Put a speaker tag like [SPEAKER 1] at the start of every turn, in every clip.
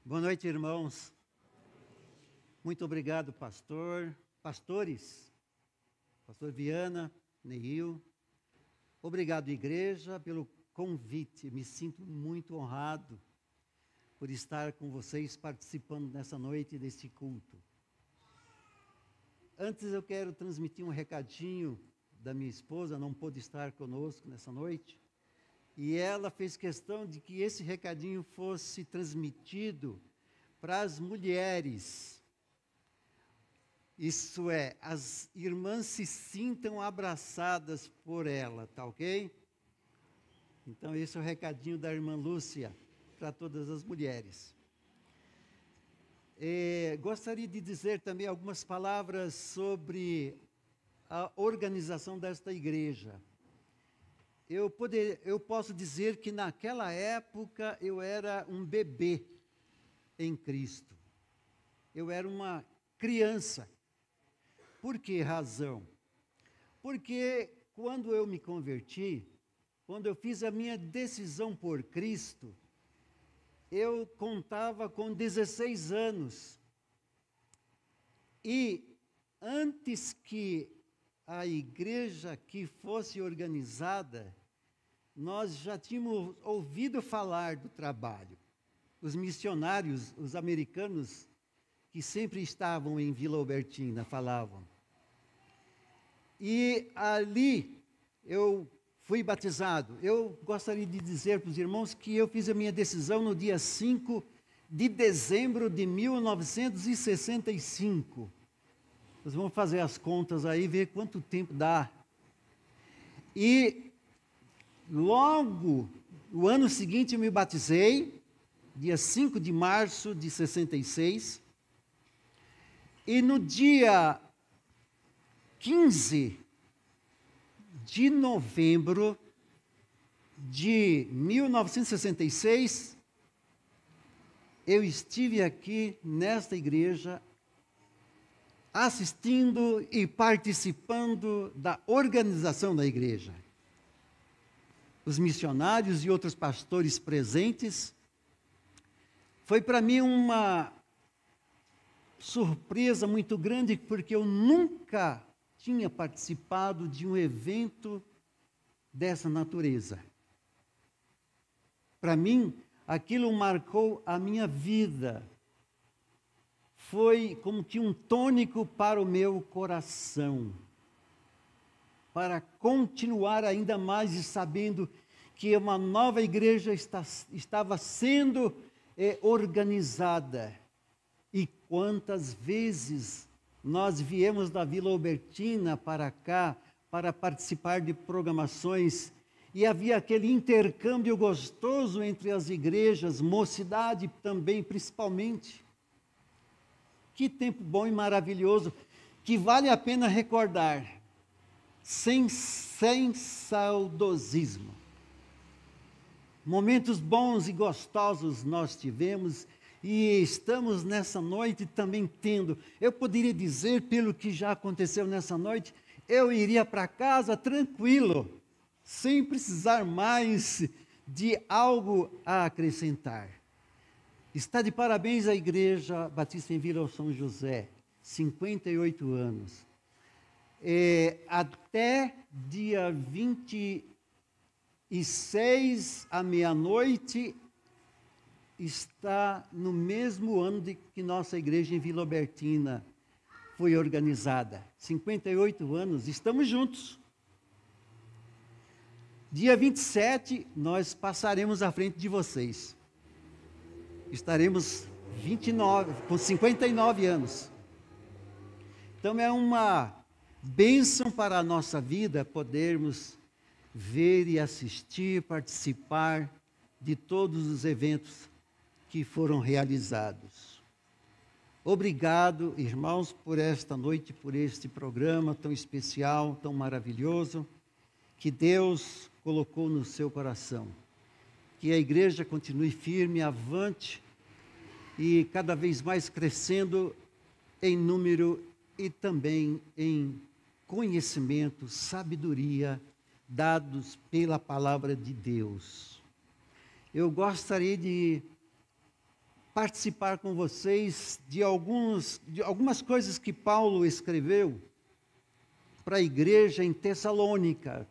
[SPEAKER 1] Boa noite, irmãos. Muito obrigado, pastores, pastor Viana, Neil. Obrigado, igreja, pelo convite. Me sinto muito honrado por estar com vocês participando nessa noite deste culto. Antes eu quero transmitir um recadinho da minha esposa, não pôde estar conosco nessa noite. E ela fez questão de que esse recadinho fosse transmitido para as mulheres. Isso é, as irmãs se sintam abraçadas por ela, tá ok? Então esse é o recadinho da irmã Lúcia para todas as mulheres. Gostaria de dizer também algumas palavras sobre a organização desta igreja. Eu posso dizer que naquela época eu era um bebê em Cristo. Eu era uma criança. Por que razão? Porque quando eu me converti, quando eu fiz a minha decisão por Cristo, eu contava com 16 anos. E antes que a igreja que fosse organizada, nós já tínhamos ouvido falar do trabalho. Os missionários, os americanos, que sempre estavam em Vila Albertina, falavam. E ali eu fui batizado. Eu gostaria de dizer para os irmãos que eu fiz a minha decisão no dia 5 de dezembro de 1965. Nós vamos fazer as contas aí, ver quanto tempo dá. E logo, no ano seguinte, eu me batizei, dia 5 de março de 66. E no dia 15 de novembro de 1966, eu estive aqui nesta igreja, assistindo e participando da organização da igreja. Os missionários e outros pastores presentes. Foi para mim uma surpresa muito grande, porque eu nunca tinha participado de um evento dessa natureza. Para mim, aquilo marcou a minha vida. Foi como que um tônico para o meu coração, para continuar ainda mais e sabendo que uma nova igreja estava sendo organizada. E quantas vezes nós viemos da Vila Albertina para cá, para participar de programações, e havia aquele intercâmbio gostoso entre as igrejas, mocidade também, principalmente. Que tempo bom e maravilhoso, que vale a pena recordar, sem saudosismo. Momentos bons e gostosos nós tivemos, e estamos nessa noite também tendo. Eu poderia dizer, pelo que já aconteceu nessa noite, eu iria para casa tranquilo, sem precisar mais de algo a acrescentar. Está de parabéns a Igreja Batista em Vila São José, 58 anos. Até dia 26 à meia-noite, está no mesmo ano de que nossa igreja em Vila Albertina foi organizada. 58 anos, estamos juntos. Dia 27, nós passaremos à frente de vocês. Estaremos com 59 anos. Então é uma bênção para a nossa vida podermos ver e assistir, participar de todos os eventos que foram realizados. Obrigado, irmãos, por esta noite, por este programa tão especial, tão maravilhoso, que Deus colocou no seu coração. Que a igreja continue firme, avante, e cada vez mais crescendo em número e também em conhecimento, sabedoria, dados pela palavra de Deus. Eu gostaria de participar com vocês de algumas coisas que Paulo escreveu para a igreja em Tessalônica.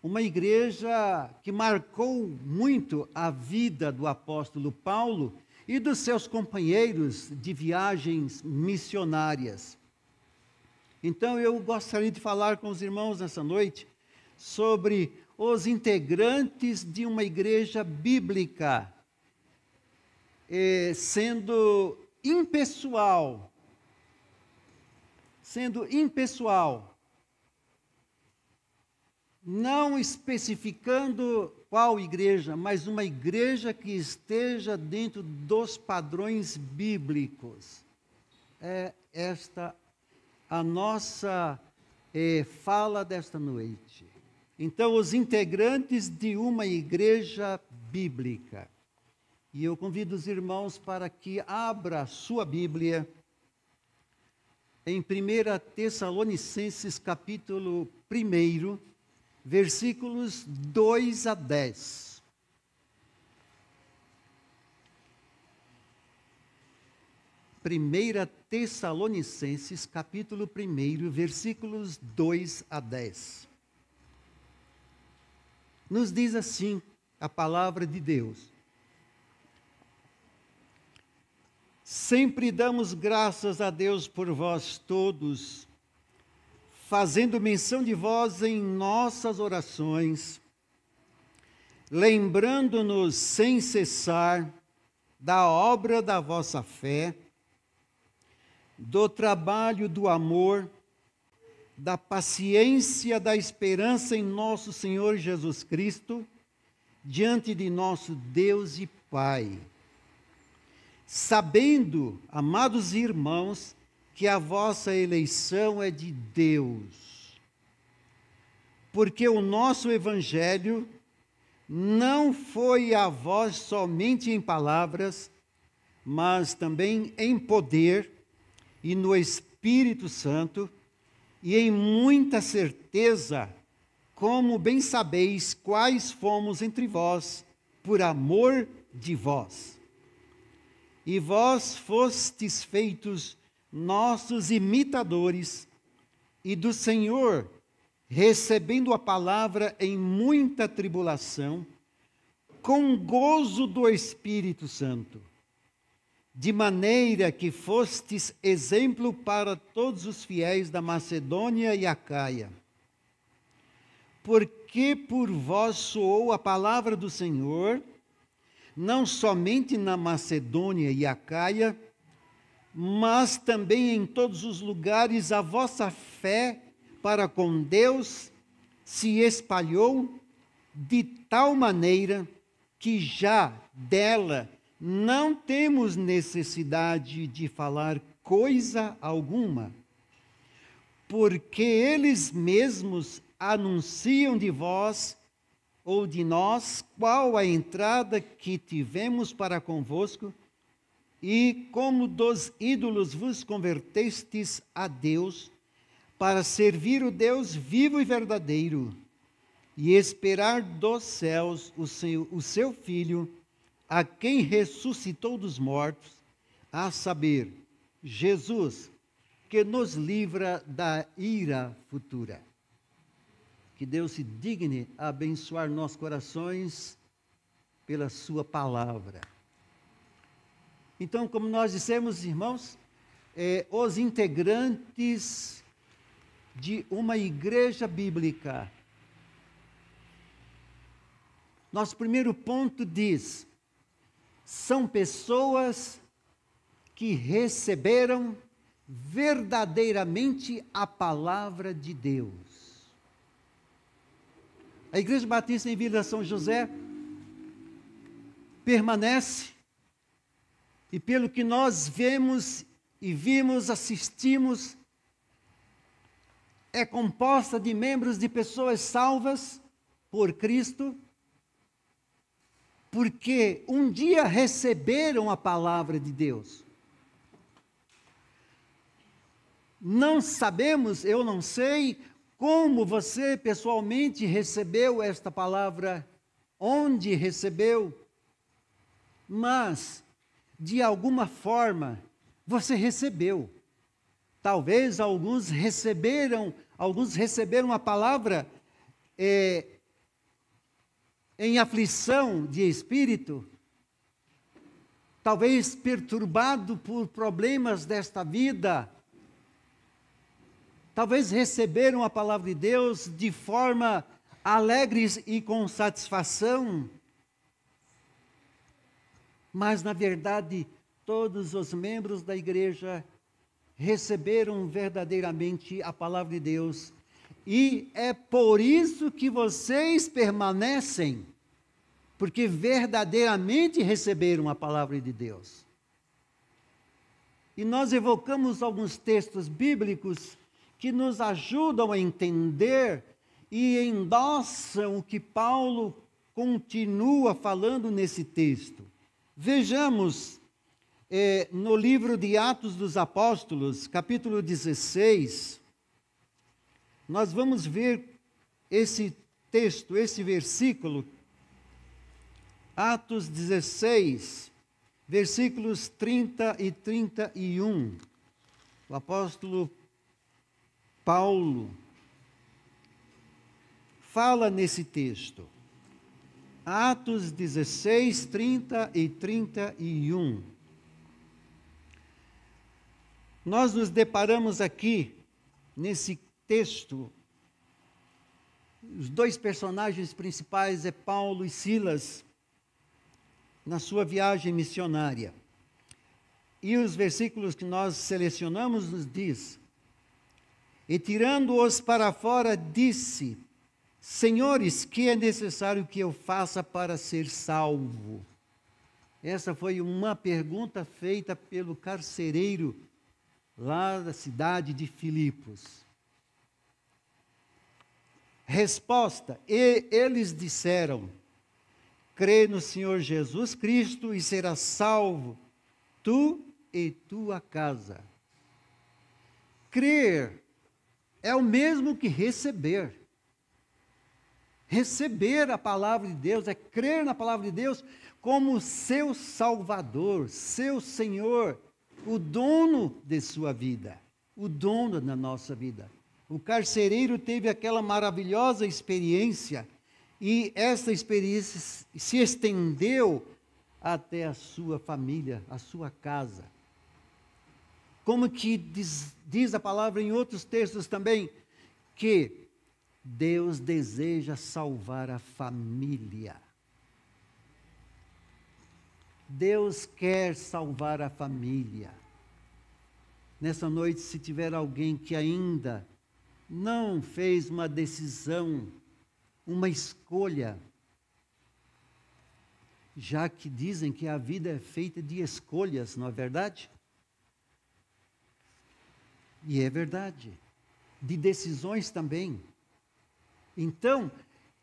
[SPEAKER 1] Uma igreja que marcou muito a vida do apóstolo Paulo e dos seus companheiros de viagens missionárias. Então eu gostaria de falar com os irmãos nessa noite sobre os integrantes de uma igreja bíblica, sendo impessoal, não especificando qual igreja, mas uma igreja que esteja dentro dos padrões bíblicos. É esta a nossa fala desta noite. Então, os integrantes de uma igreja bíblica. E eu convido os irmãos para que abra a sua Bíblia em 1 Tessalonicenses capítulo 1, versículos 2 a 10. Primeira Tessalonicenses, capítulo 1, versículos 2 a 10. Nos diz assim a palavra de Deus: sempre damos graças a Deus por vós todos, fazendo menção de vós em nossas orações, lembrando-nos sem cessar da obra da vossa fé, do trabalho do amor, da paciência, da esperança em nosso Senhor Jesus Cristo, diante de nosso Deus e Pai. Sabendo, amados irmãos, que a vossa eleição é de Deus, porque o nosso evangelho não foi a vós somente em palavras, mas também em poder e no Espírito Santo, e em muita certeza, como bem sabeis quais fomos entre vós, por amor de vós. E vós fostes feitos nossos imitadores, e do Senhor, recebendo a palavra em muita tribulação, com gozo do Espírito Santo, de maneira que fostes exemplo para todos os fiéis da Macedônia e Acaia. Porque por vós soou a palavra do Senhor, não somente na Macedônia e Acaia, mas também em todos os lugares a vossa fé para com Deus se espalhou de tal maneira que já dela não temos necessidade de falar coisa alguma, porque eles mesmos anunciam de vós ou de nós qual a entrada que tivemos para convosco, e como dos ídolos vos convertestes a Deus, para servir o Deus vivo e verdadeiro, e esperar dos céus o seu Filho, a quem ressuscitou dos mortos, a saber, Jesus, que nos livra da ira futura. Que Deus se digne a abençoar nossos corações pela sua palavra. Então, como nós dissemos, irmãos, os integrantes de uma igreja bíblica. Nosso primeiro ponto diz: são pessoas que receberam verdadeiramente a palavra de Deus. A Igreja Batista em Vila São José permanece, e pelo que nós vemos e vimos, assistimos, é composta de membros de pessoas salvas por Cristo, porque um dia receberam a palavra de Deus. Não sabemos, eu não sei, como você pessoalmente recebeu esta palavra, onde recebeu, mas de alguma forma, você recebeu. Talvez alguns receberam a palavra em aflição de espírito, talvez perturbado por problemas desta vida, talvez receberam a palavra de Deus de forma alegre e com satisfação, mas na verdade todos os membros da igreja receberam verdadeiramente a palavra de Deus, e é por isso que vocês permanecem, porque verdadeiramente receberam a palavra de Deus. E nós evocamos alguns textos bíblicos que nos ajudam a entender e endossam o que Paulo continua falando nesse texto. Vejamos no livro de Atos dos Apóstolos, capítulo 16, nós vamos ver esse texto, esse versículo, Atos 16, versículos 30 e 31. O apóstolo Paulo fala nesse texto. Atos 16, 30 e 31. Nós nos deparamos aqui, nesse texto, os dois personagens principais é Paulo e Silas, na sua viagem missionária. E os versículos que nós selecionamos nos diz: e tirando-os para fora, disse: Senhores, que é necessário que eu faça para ser salvo? Essa foi uma pergunta feita pelo carcereiro lá da cidade de Filipos. Resposta: e eles disseram: crê no Senhor Jesus Cristo e serás salvo, tu e tua casa. Crer é o mesmo que receber. Receber a palavra de Deus é crer na palavra de Deus como seu Salvador, seu Senhor, o dono de sua vida, o dono da nossa vida. O carcereiro teve aquela maravilhosa experiência, e essa experiência se estendeu até a sua família, a sua casa. Como que diz a palavra em outros textos também, que Deus deseja salvar a família. Deus quer salvar a família. Nessa noite, se tiver alguém que ainda não fez uma decisão, uma escolha, já que dizem que a vida é feita de escolhas, não é verdade? E é verdade, de decisões também. Então,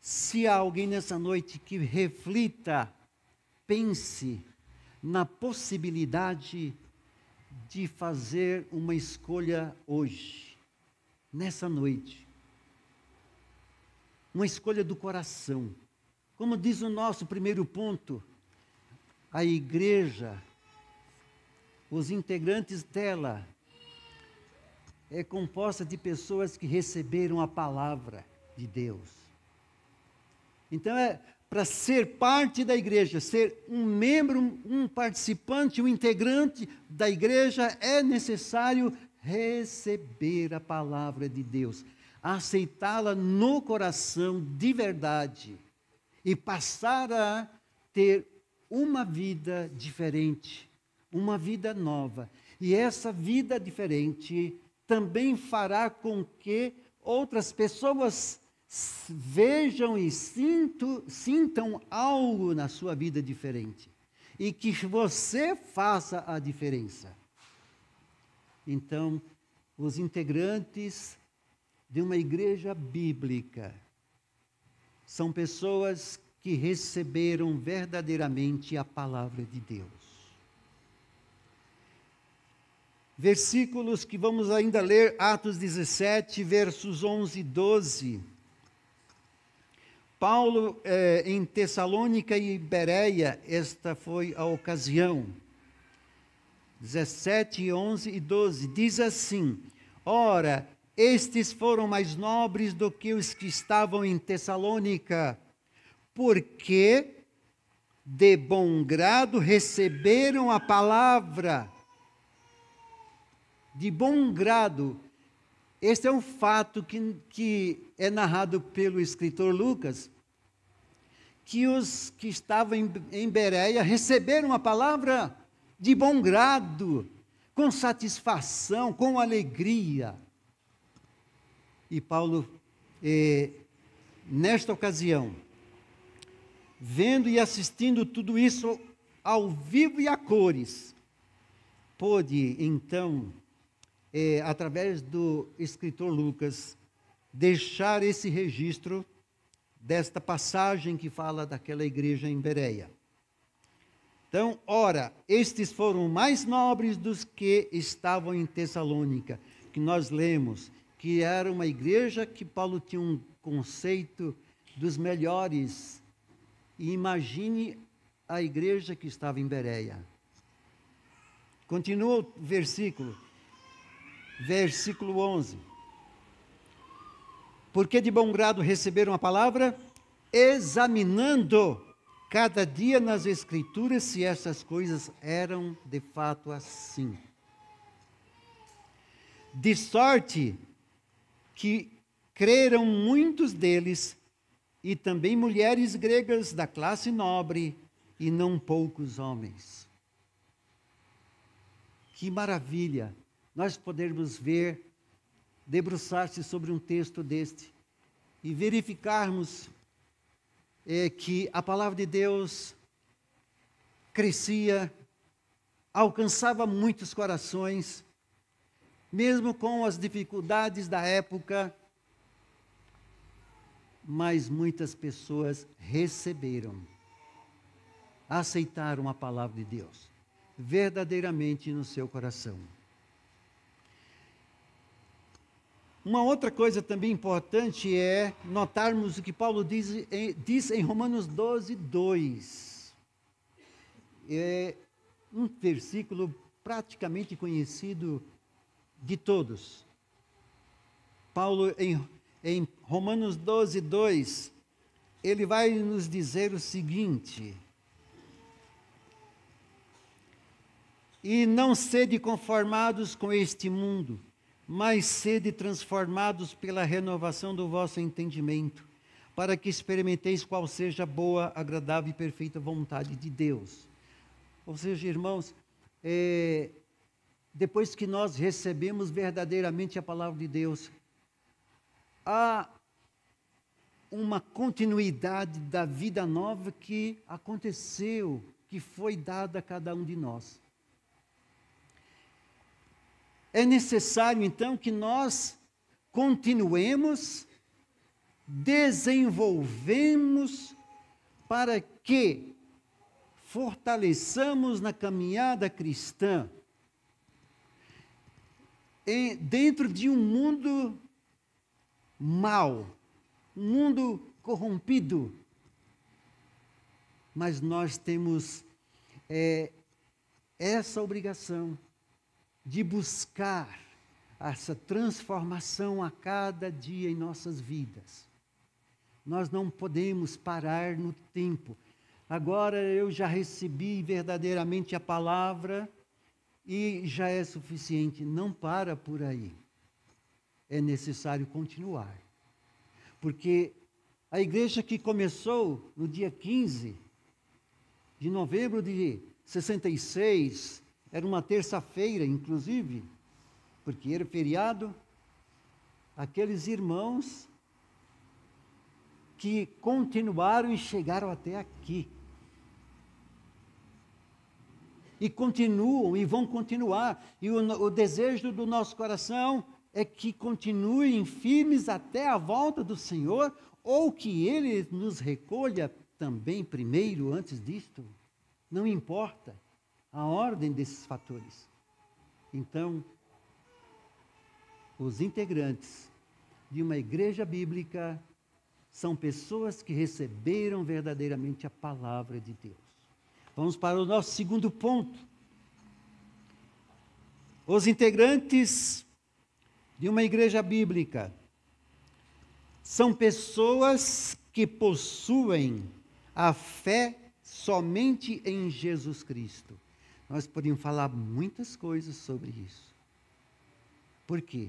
[SPEAKER 1] se há alguém nessa noite que reflita, pense na possibilidade de fazer uma escolha hoje, nessa noite, uma escolha do coração. Como diz o nosso primeiro ponto, a igreja, os integrantes dela, é composta de pessoas que receberam a palavra de Deus. Então, para ser parte da igreja, ser um membro, um participante, um integrante da igreja, é necessário receber a palavra de Deus, aceitá-la no coração de verdade e passar a ter uma vida diferente, uma vida nova. E essa vida diferente também fará com que outras pessoas vejam e sintam algo na sua vida diferente. E que você faça a diferença. Então, os integrantes de uma igreja bíblica são pessoas que receberam verdadeiramente a palavra de Deus. Versículos que vamos ainda ler, Atos 17, versos 11 e 12. Paulo, em Tessalônica e Bereia, esta foi a ocasião. 17, 11 e 12, diz assim: ora, estes foram mais nobres do que os que estavam em Tessalônica, porque de bom grado receberam a palavra. De bom grado. Este é um fato que é narrado pelo escritor Lucas, que os que estavam em Bereia receberam a palavra de bom grado, com satisfação, com alegria. E Paulo, nesta ocasião, vendo e assistindo tudo isso ao vivo e a cores, pôde então, através do escritor Lucas, deixar esse registro desta passagem que fala daquela igreja em Bereia. Então, ora, estes foram mais nobres dos que estavam em Tessalônica, que nós lemos, que era uma igreja que Paulo tinha um conceito dos melhores. E imagine a igreja que estava em Bereia. Continua o versículo 11. Porque de bom grado receberam a palavra, examinando cada dia nas Escrituras se essas coisas eram de fato assim. De sorte que creram muitos deles, e também mulheres gregas da classe nobre, e não poucos homens. Que maravilha nós podermos ver, debruçar-se sobre um texto deste, e verificarmos que a palavra de Deus crescia, alcançava muitos corações, mesmo com as dificuldades da época, mas muitas pessoas receberam, aceitaram a palavra de Deus, verdadeiramente no seu coração. Uma outra coisa também importante é notarmos o que Paulo diz em Romanos 12, 2. É um versículo praticamente conhecido de todos. Paulo, em Romanos 12, 2, ele vai nos dizer o seguinte: e não sede conformados com este mundo, mas sede transformados pela renovação do vosso entendimento, para que experimenteis qual seja a boa, agradável e perfeita vontade de Deus. Ou seja, irmãos, depois que nós recebemos verdadeiramente a palavra de Deus, há uma continuidade da vida nova que aconteceu, que foi dada a cada um de nós. É necessário, então, que nós continuemos, desenvolvemos, para que fortaleçamos na caminhada cristã, dentro de um mundo mau, um mundo corrompido. Mas nós temos essa obrigação de buscar essa transformação a cada dia em nossas vidas. Nós não podemos parar no tempo. Agora eu já recebi verdadeiramente a palavra e já é suficiente. Não para por aí. É necessário continuar. Porque a igreja que começou no dia 15 de novembro de 66, era uma terça-feira, inclusive, porque era feriado, aqueles irmãos que continuaram e chegaram até aqui. E continuam e vão continuar. E o desejo do nosso coração é que continuem firmes até a volta do Senhor, ou que Ele nos recolha também primeiro, antes disto. Não importa a ordem desses fatores. Então, os integrantes de uma igreja bíblica são pessoas que receberam verdadeiramente a palavra de Deus. Vamos para o nosso segundo ponto. Os integrantes de uma igreja bíblica são pessoas que possuem a fé somente em Jesus Cristo. Nós podemos falar muitas coisas sobre isso. Por quê?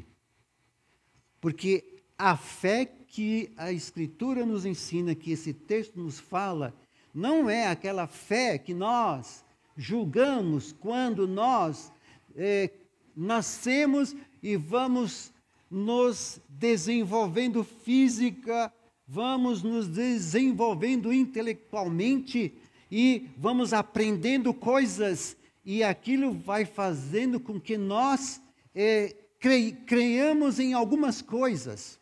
[SPEAKER 1] Porque a fé que a Escritura nos ensina, que esse texto nos fala, não é aquela fé que nós julgamos quando nós nascemos e vamos nos desenvolvendo física, vamos nos desenvolvendo intelectualmente e vamos aprendendo coisas e aquilo vai fazendo com que nós creiamos em algumas coisas.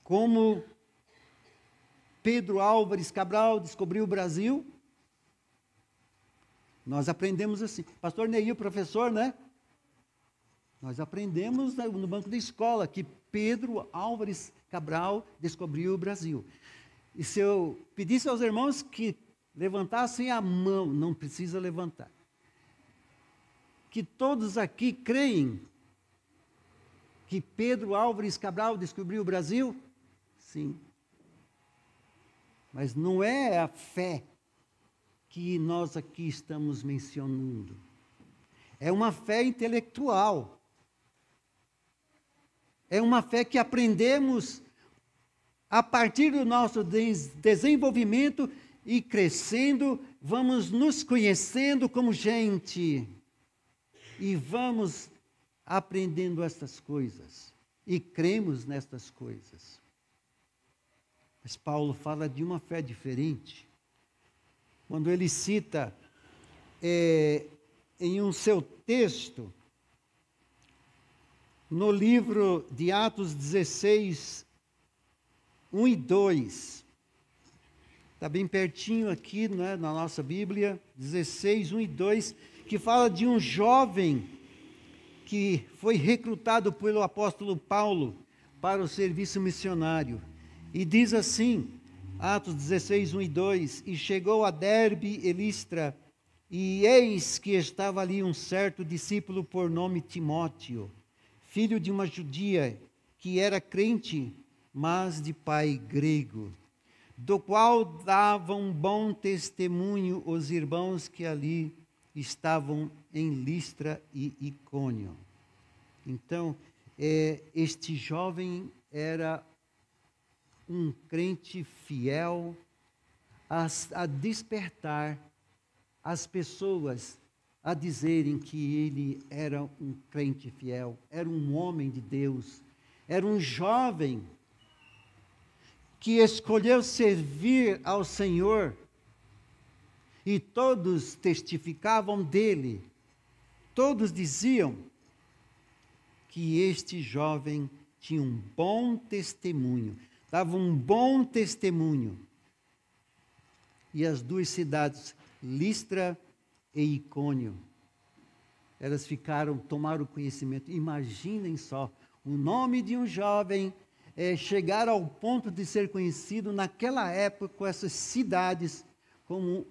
[SPEAKER 1] Como Pedro Álvares Cabral descobriu o Brasil, nós aprendemos assim. Pastor Neil, professor, né? Nós aprendemos no banco da escola que Pedro Álvares Cabral descobriu o Brasil. E se eu pedisse aos irmãos que levantassem a mão, não precisa levantar, que todos aqui creem que Pedro Álvares Cabral descobriu o Brasil? Sim. Mas não é a fé que nós aqui estamos mencionando. É uma fé intelectual. É uma fé que aprendemos a partir do nosso desenvolvimento e crescendo, vamos nos conhecendo como gente. E vamos aprendendo estas coisas. E cremos nestas coisas. Mas Paulo fala de uma fé diferente. Quando ele cita em um seu texto, no livro de Atos 16, 1 e 2, está bem pertinho aqui, né, na nossa Bíblia, 16, 1 e 2, que fala de um jovem que foi recrutado pelo apóstolo Paulo para o serviço missionário. E diz assim, Atos 16, 1 e 2, e chegou a Derbe e Listra, e eis que estava ali um certo discípulo por nome Timóteo, filho de uma judia, que era crente, mas de pai grego, do qual davam bom testemunho os irmãos que ali estavam em Listra e Icônio. Então, este jovem era um crente fiel a despertar as pessoas a dizerem que ele era um crente fiel, era um homem de Deus, era um jovem que escolheu servir ao Senhor e todos testificavam dele, todos diziam que este jovem tinha um bom testemunho, dava um bom testemunho. E as duas cidades, Listra e Icônio, elas tomaram conhecimento. Imaginem só, o nome de um jovem chegar ao ponto de ser conhecido naquela época, com essas cidades, como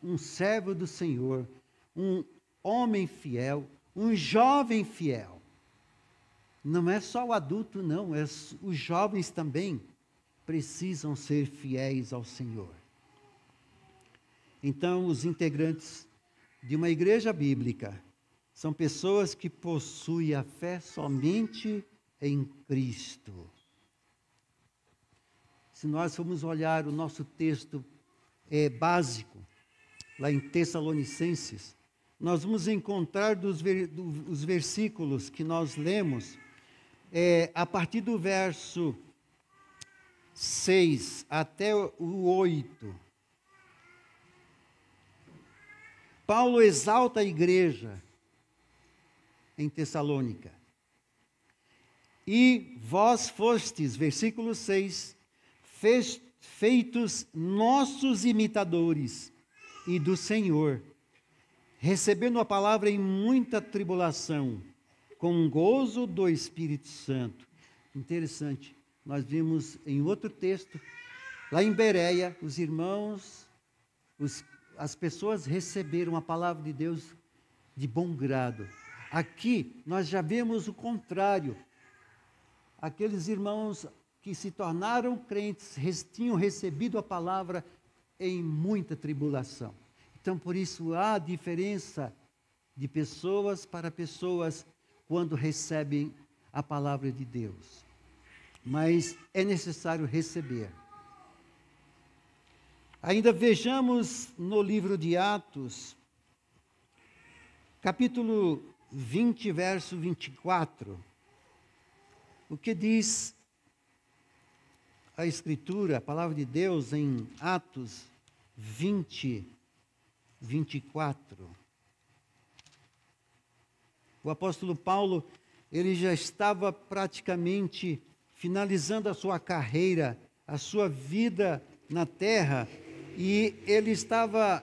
[SPEAKER 1] um servo do Senhor, um homem fiel, um jovem fiel. Não é só o adulto, não, os jovens também precisam ser fiéis ao Senhor. Então, os integrantes de uma igreja bíblica são pessoas que possuem a fé somente em Cristo. Se nós formos olhar o nosso texto básico, lá em Tessalonicenses, nós vamos encontrar os versículos que nós lemos, a partir do verso 6 até o 8. Paulo exalta a igreja em Tessalônica. E vós fostes, versículo 6, feitos nossos imitadores e do Senhor, recebendo a palavra em muita tribulação, com gozo do Espírito Santo. Interessante, nós vimos em outro texto, lá em Bereia, os irmãos, as pessoas receberam a palavra de Deus de bom grado. Aqui nós já vemos o contrário. Aqueles irmãos que se tornaram crentes tinham recebido a palavra em muita tribulação. Então, por isso, há diferença de pessoas para pessoas quando recebem a palavra de Deus. Mas é necessário receber. Ainda vejamos no livro de Atos, capítulo 20, verso 24, o que diz a Escritura, a palavra de Deus em Atos 20, 24. O apóstolo Paulo, ele já estava praticamente finalizando a sua carreira, a sua vida na terra, e ele estava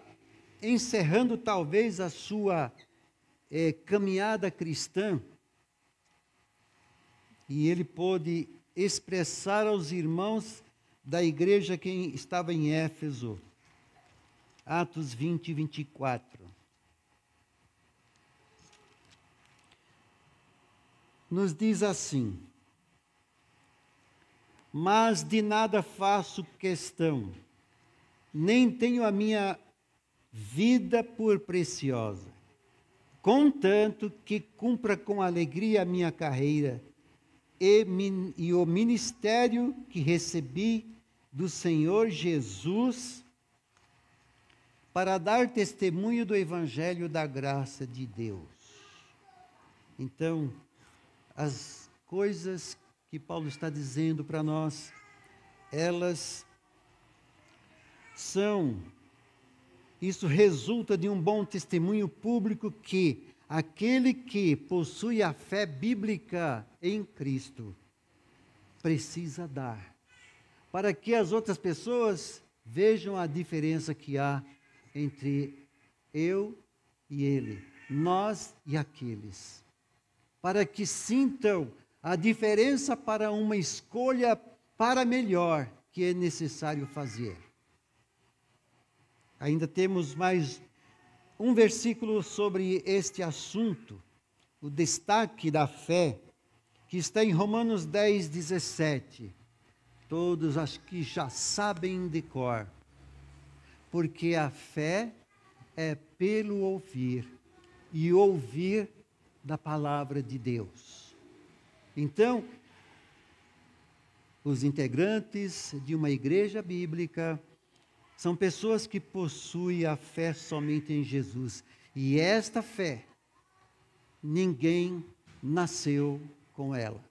[SPEAKER 1] encerrando talvez a sua caminhada cristã, e ele pôde expressar aos irmãos da igreja que estava em Éfeso. Atos 20, 24. Nos diz assim: mas de nada faço questão, nem tenho a minha vida por preciosa, contanto que cumpra com alegria a minha carreira e o ministério que recebi do Senhor Jesus, para dar testemunho do Evangelho da graça de Deus. Então, as coisas que Paulo está dizendo para nós, elas isso resulta de um bom testemunho público que aquele que possui a fé bíblica em Cristo precisa dar, para que as outras pessoas vejam a diferença que há entre eu e ele, nós e aqueles, para que sintam a diferença para uma escolha para melhor que é necessário fazer. Ainda temos mais um versículo sobre este assunto, o destaque da fé, que está em Romanos 10, 17. Todos acho que já sabem de cor. Porque a fé é pelo ouvir, e ouvir da palavra de Deus. Então, os integrantes de uma igreja bíblica são pessoas que possuem a fé somente em Jesus. E esta fé, ninguém nasceu com ela.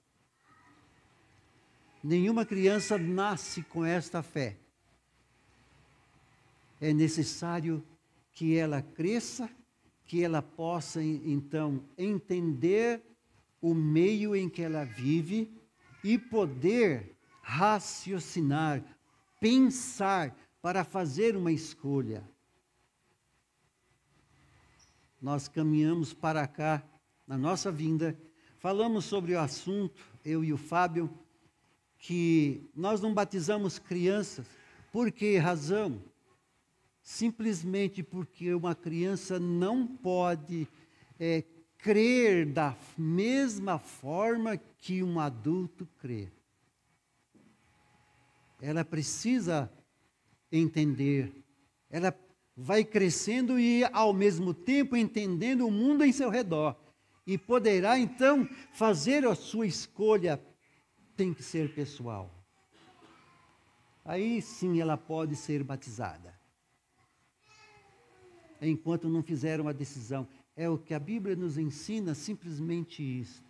[SPEAKER 1] Nenhuma criança nasce com esta fé. É necessário que ela cresça, que ela possa, então, entender o meio em que ela vive e poder raciocinar, pensar para fazer uma escolha. Nós caminhamos para cá, na nossa vinda, falamos sobre o assunto, eu e o Fábio, que nós não batizamos crianças. Por que razão? Simplesmente porque uma criança não pode crer da mesma forma que um adulto crê. Ela precisa entender, ela vai crescendo e ao mesmo tempo entendendo o mundo em seu redor. E poderá então fazer a sua escolha, tem que ser pessoal. Aí sim ela pode ser batizada. Enquanto não fizer uma decisão. É o que a Bíblia nos ensina, simplesmente isto.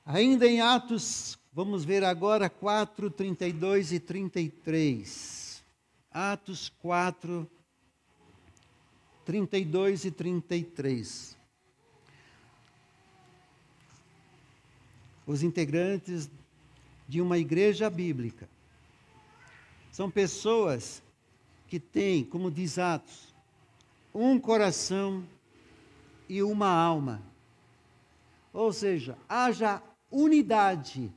[SPEAKER 1] Ainda em Atos, vamos ver agora 4, 32 e 33. Atos 4, 32 e 33. Os integrantes de uma igreja bíblica são pessoas que têm, como diz Atos, um coração e uma alma. Ou seja, haja unidade.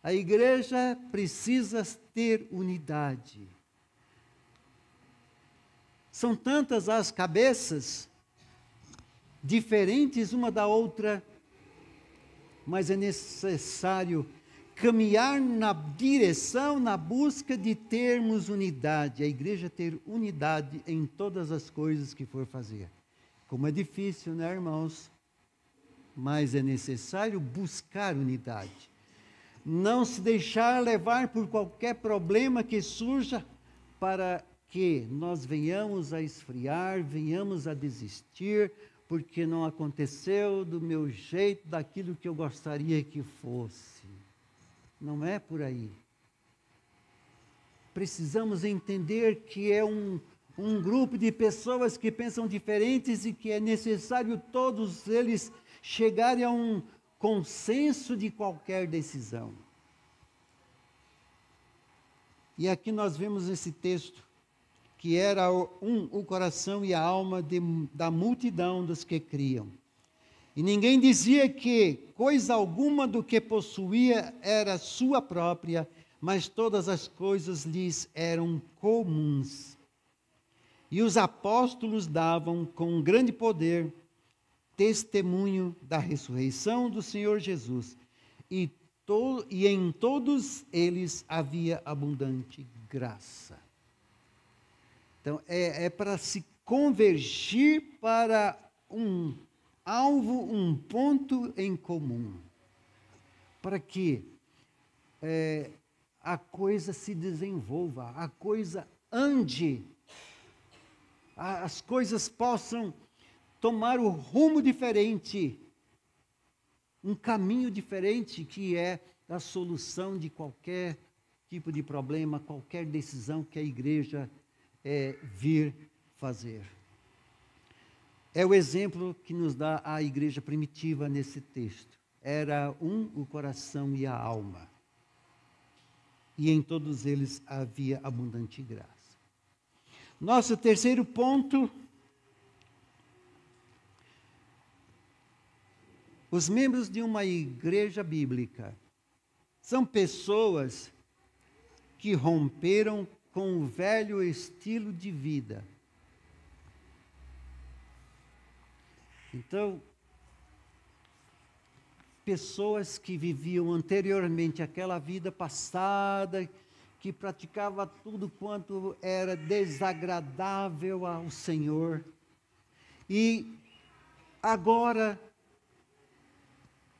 [SPEAKER 1] A igreja precisa ter unidade. São tantas as cabeças, diferentes uma da outra, mas é necessário caminhar na direção, na busca de termos unidade. A igreja ter unidade em todas as coisas que for fazer. Como é difícil, né, irmãos? Mas é necessário buscar unidade. Não se deixar levar por qualquer problema que surja para que nós venhamos a esfriar, venhamos a desistir, porque não aconteceu do meu jeito, daquilo que eu gostaria que fosse. Não é por aí. Precisamos entender que é um grupo de pessoas que pensam diferentes e que é necessário todos eles chegarem a um consenso de qualquer decisão. E aqui nós vemos esse texto, que era o coração e a alma da multidão dos que criam. E ninguém dizia que coisa alguma do que possuía era sua própria, mas todas as coisas lhes eram comuns. E os apóstolos davam com grande poder testemunho da ressurreição do Senhor Jesus, e em todos eles havia abundante graça. Então, é para se convergir para um alvo, um ponto em comum, para que a coisa se desenvolva, a coisa ande, as coisas possam tomar um rumo diferente, um caminho diferente, que é a solução de qualquer tipo de problema, qualquer decisão que a igreja vir fazer. É o exemplo que nos dá a igreja primitiva nesse texto. Era o coração e a alma. E em todos eles havia abundante graça. Nosso terceiro ponto: os membros de uma igreja bíblica são pessoas que romperam com o velho estilo de vida. Então, pessoas que viviam anteriormente aquela vida passada, que praticava tudo quanto era desagradável ao Senhor, e agora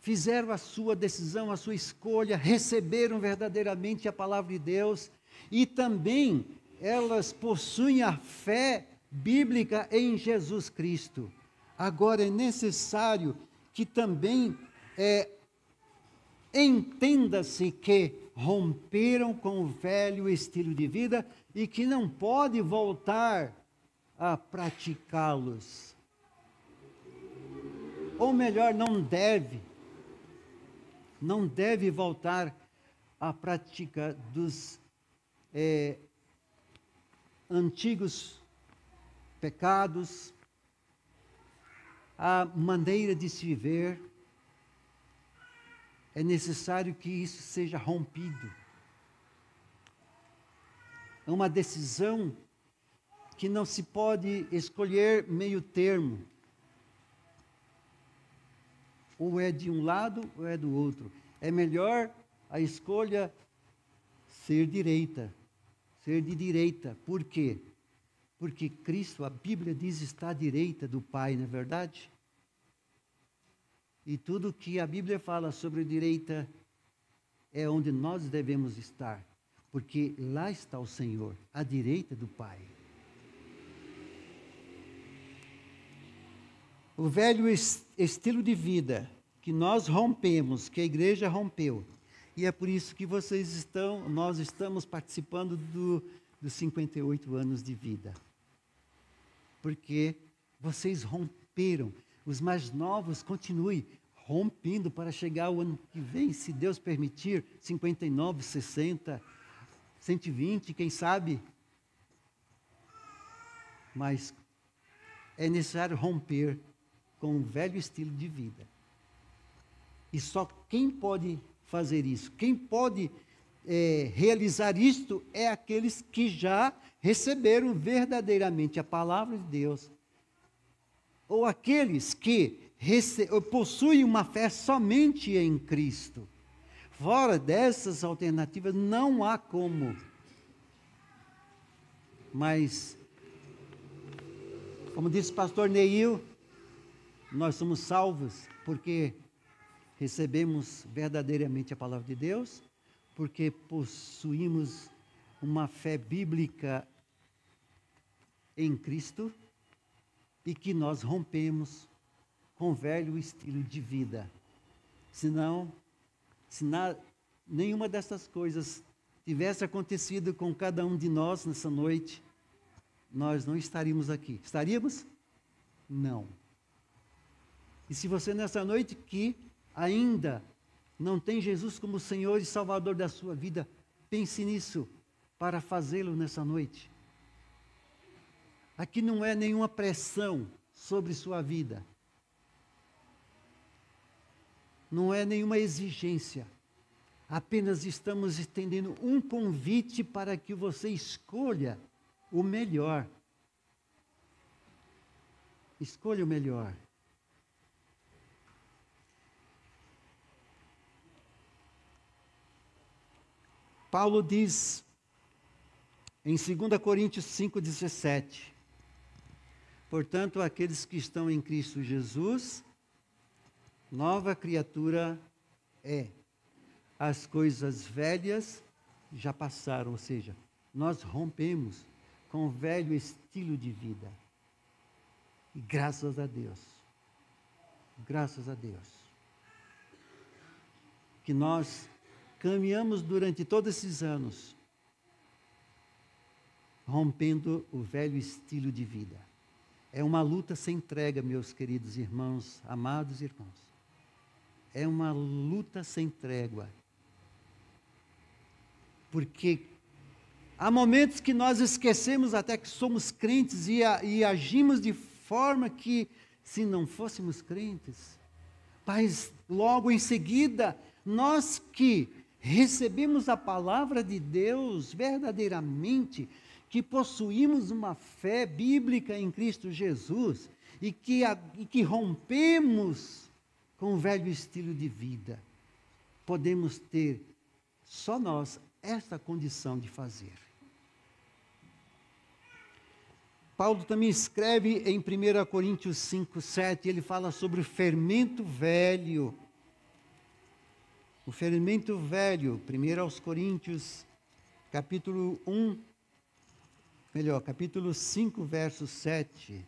[SPEAKER 1] fizeram a sua decisão, a sua escolha, receberam verdadeiramente a palavra de Deus, e também elas possuem a fé bíblica em Jesus Cristo. Agora é necessário que também entenda-se que romperam com o velho estilo de vida e que não pode voltar a praticá-los. Ou melhor, não deve voltar à prática dos antigos pecados, a maneira de se viver. É necessário que isso seja rompido. É uma decisão que não se pode escolher meio termo. Ou é de um lado ou é do outro. É melhor a escolha ser direita, ser de direita. Por quê? Porque Cristo, a Bíblia diz, está à direita do Pai, não é verdade? E tudo que a Bíblia fala sobre a direita é onde nós devemos estar, porque lá está o Senhor, à direita do Pai. O velho estilo de vida que nós rompemos, que a igreja rompeu, e é por isso que nós estamos participando dos 58 anos de vida. Porque vocês romperam. Os mais novos continuem rompendo para chegar o ano que vem, se Deus permitir, 59, 60, 120, quem sabe. Mas é necessário romper com o velho estilo de vida. E só quem pode fazer isso, quem pode realizar isto é aqueles que já receberam verdadeiramente a palavra de Deus, ou aqueles que possuem uma fé somente em Cristo. Fora dessas alternativas não há como. Mas, como disse o pastor Neil, nós somos salvos porque recebemos verdadeiramente a palavra de Deus, porque possuímos uma fé bíblica em Cristo e que nós rompemos com o velho estilo de vida. Senão, nenhuma dessas coisas tivesse acontecido com cada um de nós nessa noite, nós não estaríamos aqui. Estaríamos? Não. E se você nessa noite que ainda não tem Jesus como Senhor e Salvador da sua vida, pense nisso para fazê-lo nessa noite. Aqui não é nenhuma pressão sobre sua vida. Não é nenhuma exigência. Apenas estamos estendendo um convite para que você escolha o melhor. Escolha o melhor. Paulo diz em 2 Coríntios 5,17: portanto, aqueles que estão em Cristo Jesus, nova criatura é. As coisas velhas já passaram, ou seja, nós rompemos com o velho estilo de vida. E graças a Deus, que nós caminhamos durante todos esses anos, rompendo o velho estilo de vida. É uma luta sem trégua, meus queridos irmãos, amados irmãos. É uma luta sem trégua. Porque há momentos que nós esquecemos até que somos crentes e agimos de forma que, se não fôssemos crentes, mas logo em seguida, nós que recebemos a palavra de Deus verdadeiramente, que possuímos uma fé bíblica em Cristo Jesus e que rompemos com o velho estilo de vida, podemos ter, só nós, esta condição de fazer. Paulo também escreve em 1 Coríntios 5,7, ele fala sobre o fermento velho. O fermento velho, 1 aos Coríntios, capítulo 5, verso 7.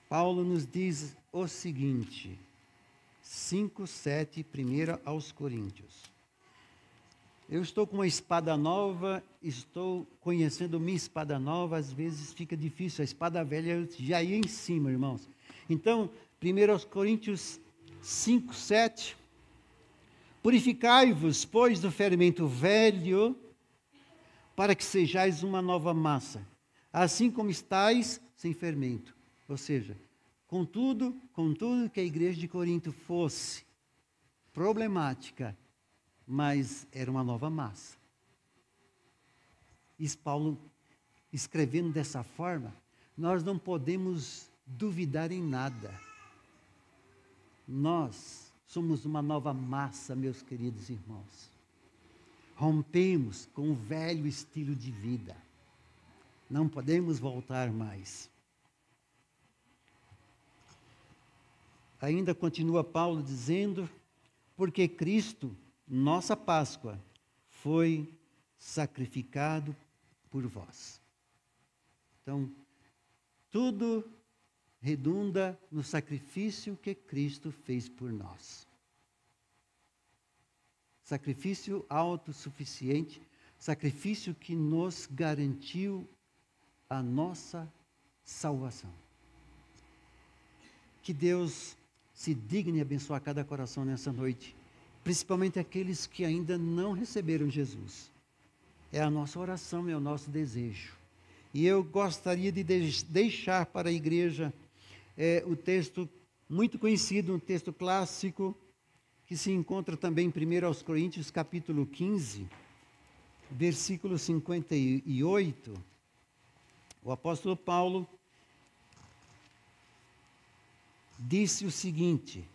[SPEAKER 1] Paulo nos diz o seguinte, 5:7, 1 aos Coríntios. Eu estou com uma espada nova, estou conhecendo minha espada nova, às vezes fica difícil, a espada velha já ia em cima, irmãos. Então, 1 aos Coríntios 5:7, purificai-vos, pois, do fermento velho, para que sejais uma nova massa, assim como estáis sem fermento. Ou seja, contudo que a igreja de Corinto fosse problemática, mas era uma nova massa. E Paulo, escrevendo dessa forma, nós não podemos duvidar em nada. Nós somos uma nova massa, meus queridos irmãos. Rompemos com o velho estilo de vida. Não podemos voltar mais. Ainda continua Paulo dizendo, porque Cristo, nossa Páscoa, foi sacrificado por vós. Então, tudo redunda no sacrifício que Cristo fez por nós. Sacrifício autossuficiente, sacrifício que nos garantiu a nossa salvação. Que Deus se digne abençoar cada coração nessa noite, principalmente aqueles que ainda não receberam Jesus. É a nossa oração, é o nosso desejo. E eu gostaria de deixar para a igreja o texto muito conhecido, um texto clássico, que se encontra também em 1 aos Coríntios, capítulo 15, versículo 58, o apóstolo Paulo disse o seguinte: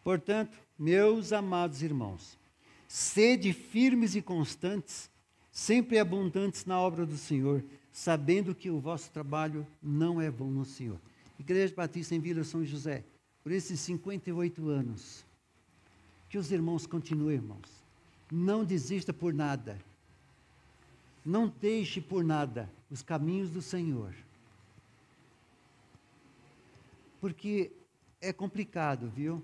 [SPEAKER 1] portanto, meus amados irmãos, sede firmes e constantes, sempre abundantes na obra do Senhor, sabendo que o vosso trabalho não é vão no Senhor. Igreja Batista em Vila São José, por esses 58 anos, que os irmãos continuem, irmãos. Não desista por nada. Não deixe por nada os caminhos do Senhor. Porque é complicado, viu?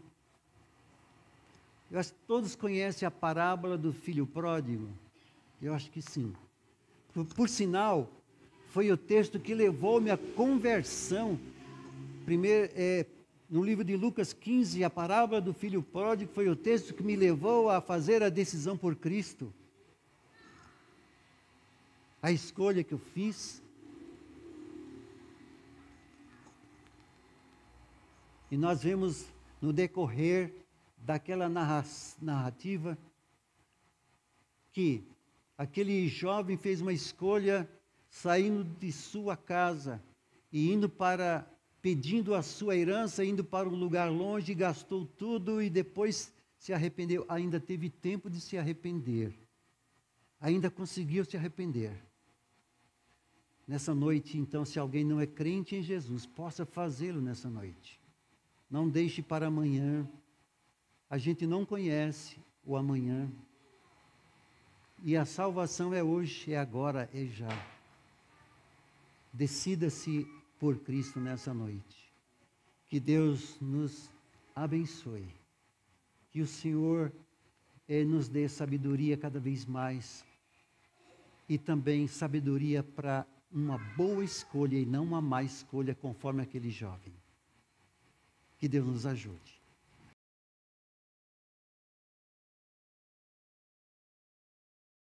[SPEAKER 1] Eu acho que todos conhecem a parábola do filho pródigo. Eu acho que sim. Por sinal, foi o texto que levou-me à conversão. Primeiro, no livro de Lucas 15, a parábola do filho pródigo foi o texto que me levou a fazer a decisão por Cristo. A escolha que eu fiz. E nós vemos no decorrer daquela narrativa que aquele jovem fez uma escolha saindo de sua casa e pedindo a sua herança, indo para um lugar longe, gastou tudo e depois se arrependeu. Ainda teve tempo de se arrepender. Ainda conseguiu se arrepender. Nessa noite, então, se alguém não é crente em Jesus, possa fazê-lo nessa noite. Não deixe para amanhã. A gente não conhece o amanhã. E a salvação é hoje, é agora, é já. Decida-se por Cristo nessa noite. Que Deus nos abençoe. Que o Senhor nos dê sabedoria cada vez mais. E também sabedoria para uma boa escolha e não uma má escolha, conforme aquele jovem. Que Deus nos ajude.